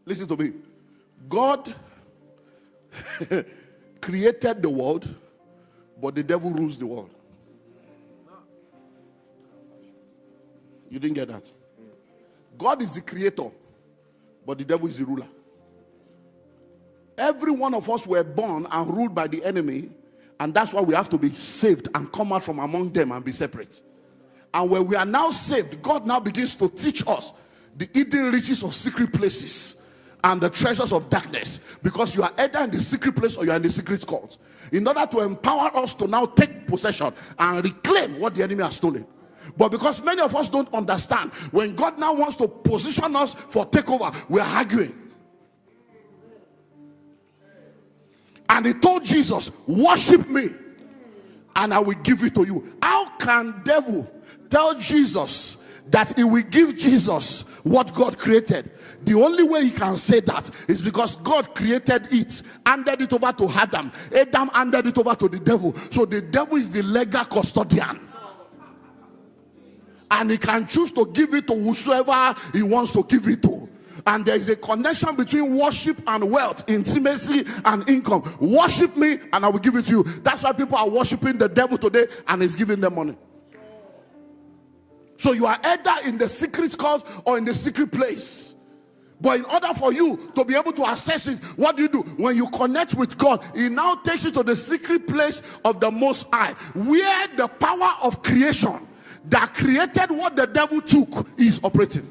Listen to me. God created the world, but the devil rules the world. You didn't get that? God is the creator, but the devil is the ruler. Every one of us were born and ruled by the enemy, and that's why we have to be saved and come out from among them and be separate. And when we are now saved, God now begins to teach us the hidden riches of secret places and the treasures of darkness, because you are either in the secret place or you are in the secret court, in order to empower us to now take possession and reclaim what the enemy has stolen. But because many of us don't understand, when God now wants to position us for takeover, we are arguing. And he told Jesus, worship me and I will give it to you. How can devil tell Jesus that he will give Jesus what God created? The only way he can say that is because God created it, handed it over to Adam. Adam handed it over to the devil. So the devil is the legal custodian. And he can choose to give it to whosoever he wants to give it to. And there is a connection between worship and wealth, intimacy and income. Worship me and I will give it to you. That's why people are worshiping the devil today and he's giving them money. So you are either in the secret court or in the secret place. But in order for you to be able to access it, what do? When you connect with God, he now takes you to the secret place of the Most High, where the power of creation that created what the devil took is operating.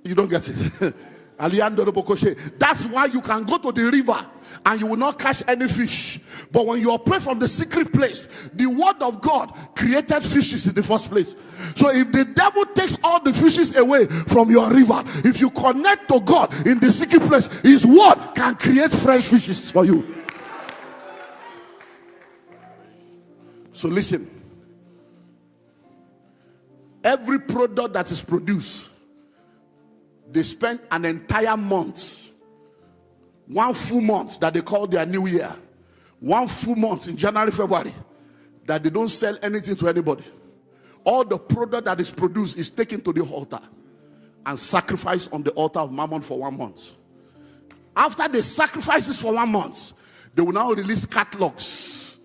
You don't get it. That's why you can go to the river and you will not catch any fish. But when you operate from the secret place, the word of God created fishes in the first place. So if the devil takes all the fishes away from your river, if you connect to God in the secret place, his word can create fresh fishes for you. So listen. Every product that is produced, they spend an entire month, one full month that they call their new year, one full month in January, February, that they don't sell anything to anybody. All the product that is produced is taken to the altar and sacrificed on the altar of Mammon for 1 month. After they sacrifice this for 1 month, they will now release catalogs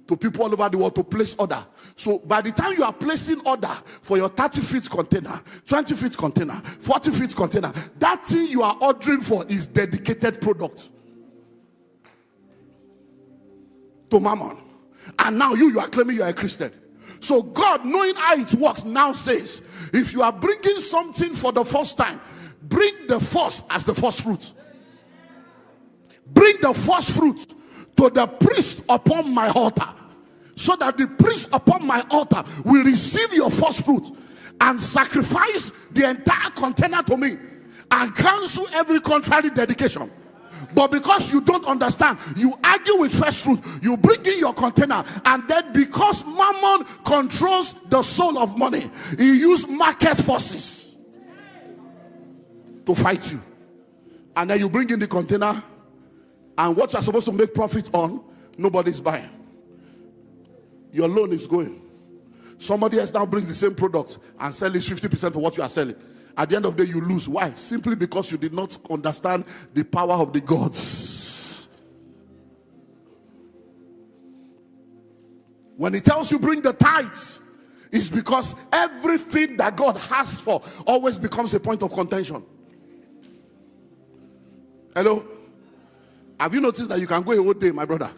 to people all over the world to place order. So by the time you are placing order for your 30 feet container, 20 feet container, 40 feet container, that thing you are ordering for is dedicated product to Mammon. And now you are claiming you are a Christian. So God, knowing how it works, now says, if you are bringing something for the first time, bring the first as the first fruit. Bring the first fruit to the priest upon my altar, so that the priest upon my altar will receive your first fruit and sacrifice the entire container to me and cancel every contrary dedication. But because you don't understand, you argue with first fruit, you bring in your container, and then because Mammon controls the soul of money, he uses market forces to fight you. And then you bring in the container, and what you are supposed to make profit on, nobody's buying. Your loan is going. Somebody else now brings the same product and sells 50% of what you are selling. At the end of the day, you lose. Why? Simply because you did not understand the power of the gods. When he tells you bring the tithes, it's because everything that God has for always becomes a point of contention. Hello? Have you noticed that you can go a whole day, my brother,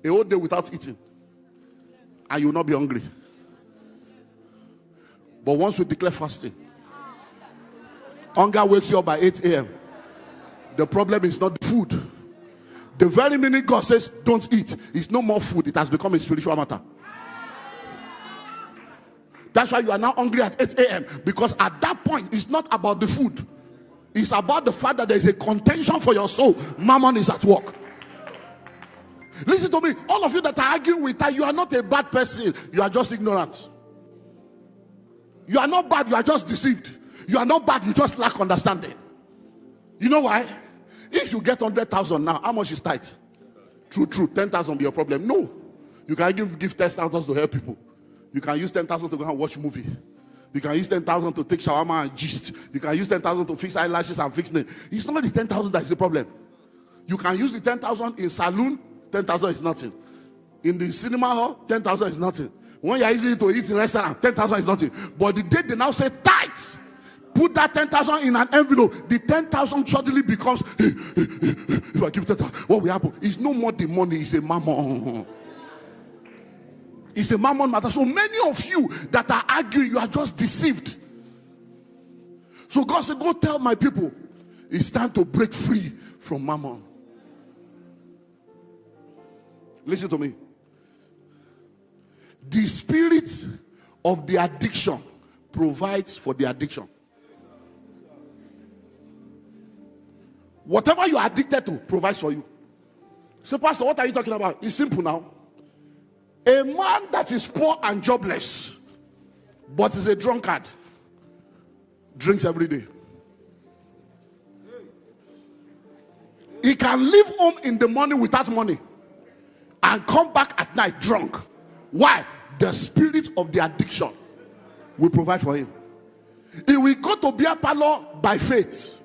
a whole day without eating, and you will not be hungry? But once we declare fasting, hunger wakes you up by 8 a.m. The problem is not the food. The very minute God says don't eat, it's no more food. It has become a spiritual matter. That's why you are now hungry at 8 a.m. Because at that point, it's not about the food. It's about the fact that there is a contention for your soul. Mammon is at work. Listen to me. All of you that are arguing with her, you are not a bad person. You are just ignorant. You are not bad. You are just deceived. You are not bad. You just lack understanding. You know why? If you get 100,000 now, how much is tithe? True. 10,000 will be your problem. No. You can give 10,000 to help people. You can use 10,000 to go and watch movie. You can use 10,000 to take shawarma and gist. You can use 10,000 to fix eyelashes and fix nails. It's not the 10,000 that is the problem. You can use the 10,000 in saloon, 10,000 is nothing. In the cinema hall, 10,000 is nothing. When you are using it to eat in restaurant, 10,000 is nothing. But the day they now say tithes, put that 10,000 in an envelope, the 10,000 suddenly becomes, if I give 10,000, what will happen? It's no more the money, it's a mammon. It's a mammon matter. So many of you that are arguing, you are just deceived. So God said, go tell my people, it's time to break free from mammon. Listen to me. The spirit of the addiction provides for the addiction. Whatever you are addicted to provides for you. So, Pastor, what are you talking about? It's simple now. A man that is poor and jobless, but is a drunkard, drinks every day. He can leave home in the morning without money and come back at night drunk. Why? The spirit of the addiction will provide for him. He will go to beer parlor by faith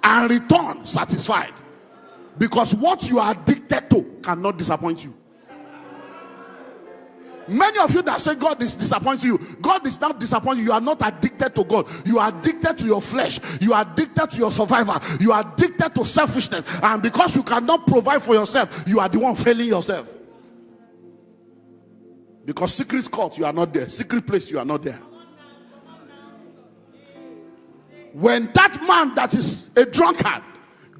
and return satisfied, because what you are addicted to cannot disappoint you. Many of you that say God is disappointing you, God is not disappointing you. You are not addicted to God. You are addicted to your flesh. You are addicted to your survival. You are addicted to selfishness. And because you cannot provide for yourself, you are the one failing yourself. Because secret court, you are not there. Secret place, you are not there. When that man that is a drunkard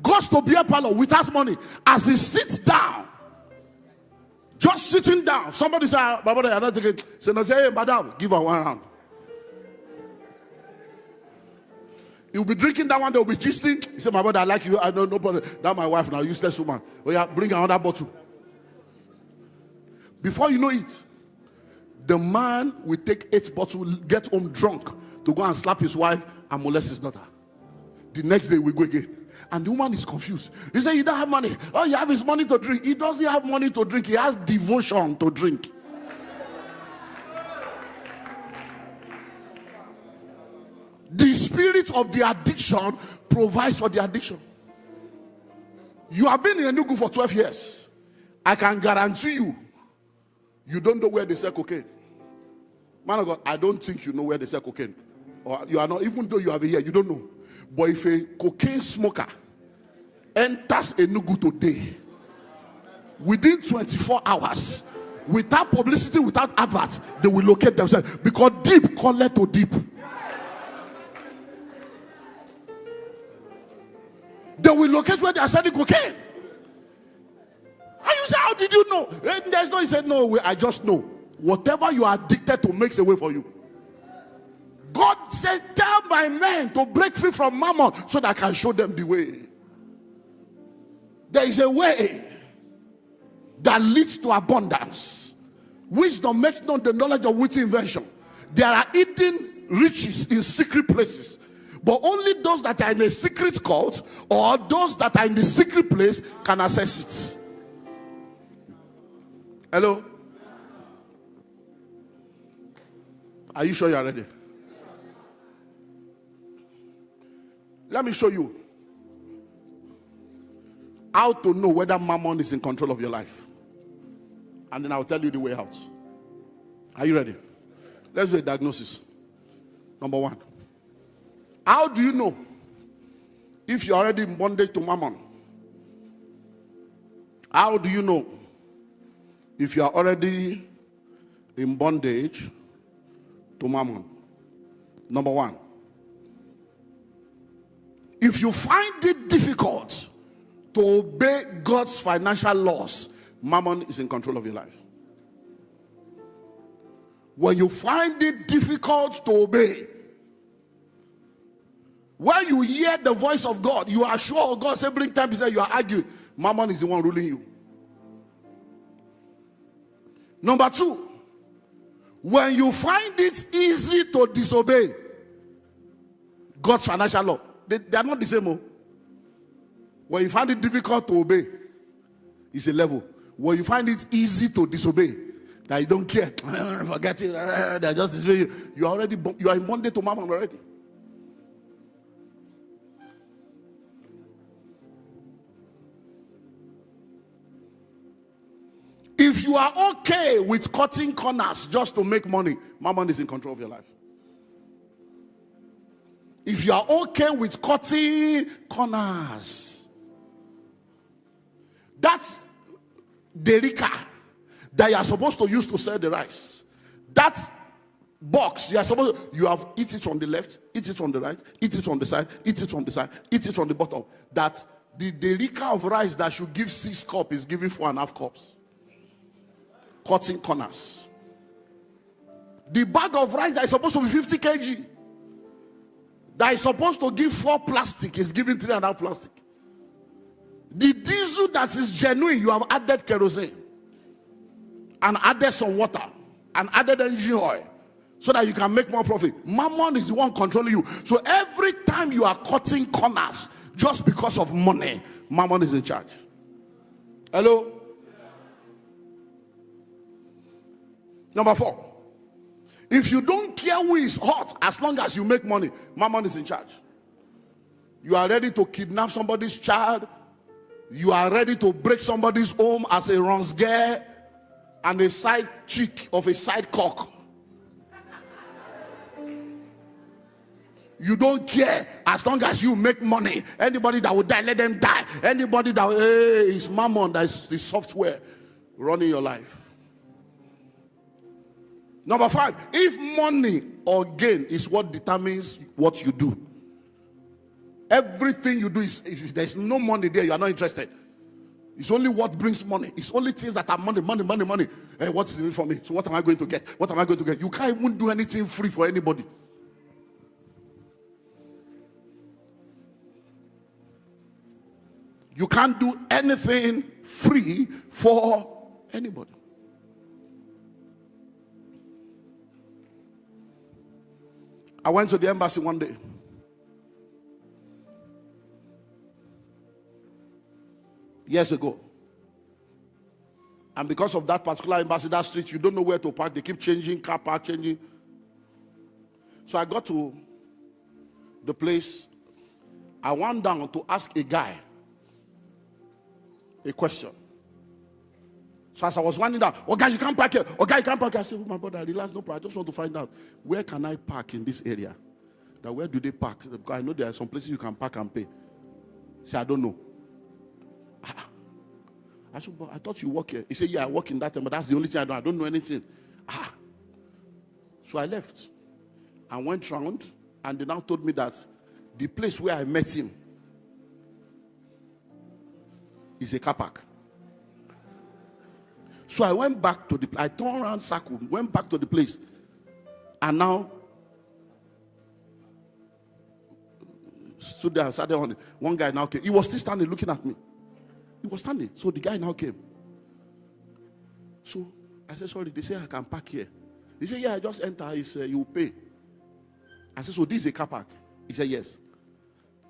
goes to beer parlor without money, as he sits down, just sitting down, somebody say, "My brother, you're not taking." Say, "No, say, hey, madam, give her one round." He'll be drinking that one, they'll be gisting. He said, "My brother, I like you. I know, no problem. That's my wife now, useless woman. Oh yeah, bring another bottle." Before you know it, the man will take 8 bottles, get home drunk, to go and slap his wife and molest his daughter. The next day we go again. And the woman is confused. He said, "You don't have money." "Oh, you have his money to drink." He doesn't have money to drink. He has devotion to drink. The spirit of the addiction provides for the addiction. You have been in Enugu for 12 years. I can guarantee you, you don't know where they sell cocaine. Man of God, I don't think you know where they sell cocaine. Or you are not, even though you have a year, you don't know. But if a cocaine smoker enters Enugu today, within 24 hours, without publicity, without adverts, they will locate themselves. Because deep call to deep. They will locate where they are selling cocaine. And you say, "How did you know?" There's no, he said, "No, I just know. Whatever you are addicted to makes a way for you." God said, "Tell my men to break free from mammon so that I can show them the way." There is a way that leads to abundance. Wisdom makes known the knowledge of witty invention. There are hidden riches in secret places, but only those that are in a secret cult or those that are in the secret place can access it. Hello? Are you sure you are ready? Let me show you how to know whether mammon is in control of your life. And then I'll tell you the way out. Are you ready? Let's do a diagnosis. Number 1. How do you know if you're already in bondage to mammon? How do you know if you are already in bondage to mammon? Number 1. If you find it difficult to obey God's financial laws, mammon is in control of your life. When you find it difficult to obey, when you hear the voice of God, you are sure God said, "Bring time," he said, you are arguing, mammon is the one ruling you. Number 2, when you find it easy to disobey God's financial law, they are not the same. When you find it difficult to obey, it's a level. When you find it easy to disobey, that you don't care. Forget it. They're just destroying you. You are in bondage to Mammon already. If you are okay with cutting corners just to make money, Mammon is in control of your life. If you are okay with cutting corners, that's derica that you are supposed to use to sell the rice. That box, you have eat it from the left, eat it from the right, eat it from the side, eat it from the side, eat it from the bottom. That the derica of rice that should give 6 cups is giving 4.5 cups. Cutting corners. The bag of rice that is supposed to be 50 kg, that is supposed to give 4 plastic, is giving 3.5 plastic. The diesel that is genuine, you have added kerosene and added some water and added engine oil so that you can make more profit. Mammon is the one controlling you. So every time you are cutting corners just because of money, Mammon is in charge. Hello? Number 4. If you don't care who is hot, as long as you make money, Mammon is in charge. You are ready to kidnap somebody's child. You are ready to break somebody's home as a runsgare and a side chick of a side cock. You don't care as long as you make money. Anybody that will die, let them die. Anybody that is Mammon, that is the software running your life. Number 5, if money or gain is what determines what you do, everything you do is, if there's no money there, you are not interested. It's only what brings money. It's only things that are money. Hey, what is in it for me? So what am I going to get? What am I going to get? You can't even do anything free for anybody. You can't do anything free for anybody. I went to the embassy one day. Years ago. And because of that particular embassy, that street, you don't know where to park. They keep changing, car park changing. So I got to the place. I went down to ask a guy a question. So as I was winding down, oh guys, you can't park here. Oh guys, you can't park here. I said, oh my brother, relax, no problem. I just want to find out, where can I park in this area? That where do they park? Because I know there are some places you can park and pay. He said, I don't know. I said, but I thought you work here. He said, yeah, I work in that time, but that's the only thing I don't. I don't know anything. So I left and went round, and they now told me that the place where I met him is a car park. So I went back to I turned around, circle, went back to the place. And now, stood there and sat there on it. One guy now came. He was still standing looking at me. He was standing. So the guy now came. So I said, sorry, they say I can park here. He said, yeah, I just enter. He said, you pay. I said, so this is a car park? He said, yes.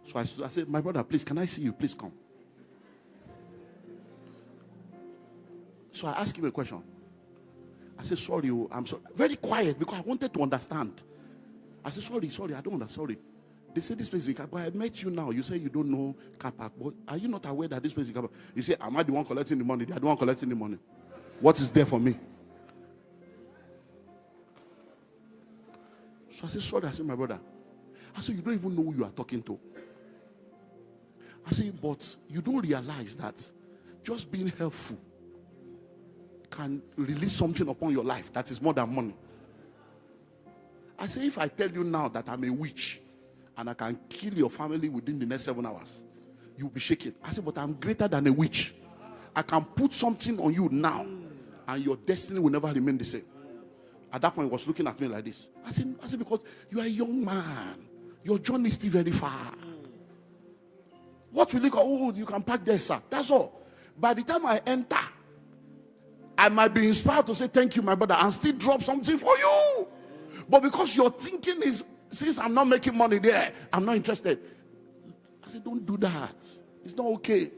So I said, my brother, please, can I see you? Please come. So I asked him a question. I said, sorry, I'm sorry. Very quiet because I wanted to understand. I said, sorry, I don't understand. Sorry. They said this place is a car park. But I met you now. You say you don't know car park. But are you not aware that this place is a car park? He said, am I the one collecting the money? They are the one collecting the money. What is there for me? So I said, sorry. I said, my brother. I said, you don't even know who you are talking to. I said, but you don't realize that just being helpful can release something upon your life that is more than money. I say, if I tell you now that I'm a witch and I can kill your family within the next 7 hours, you'll be shaking. I said, but I'm greater than a witch. I can put something on you now and your destiny will never remain the same. At that point, he was looking at me like this. I said, because you are a young man. Your journey is still very far. What will you call? Oh, you can park there, sir. That's all. By the time I enter, I might be inspired to say thank you, my brother, and still drop something for you. But because your thinking is, since I'm not making money there, I'm not interested. I said, don't do that. It's not okay.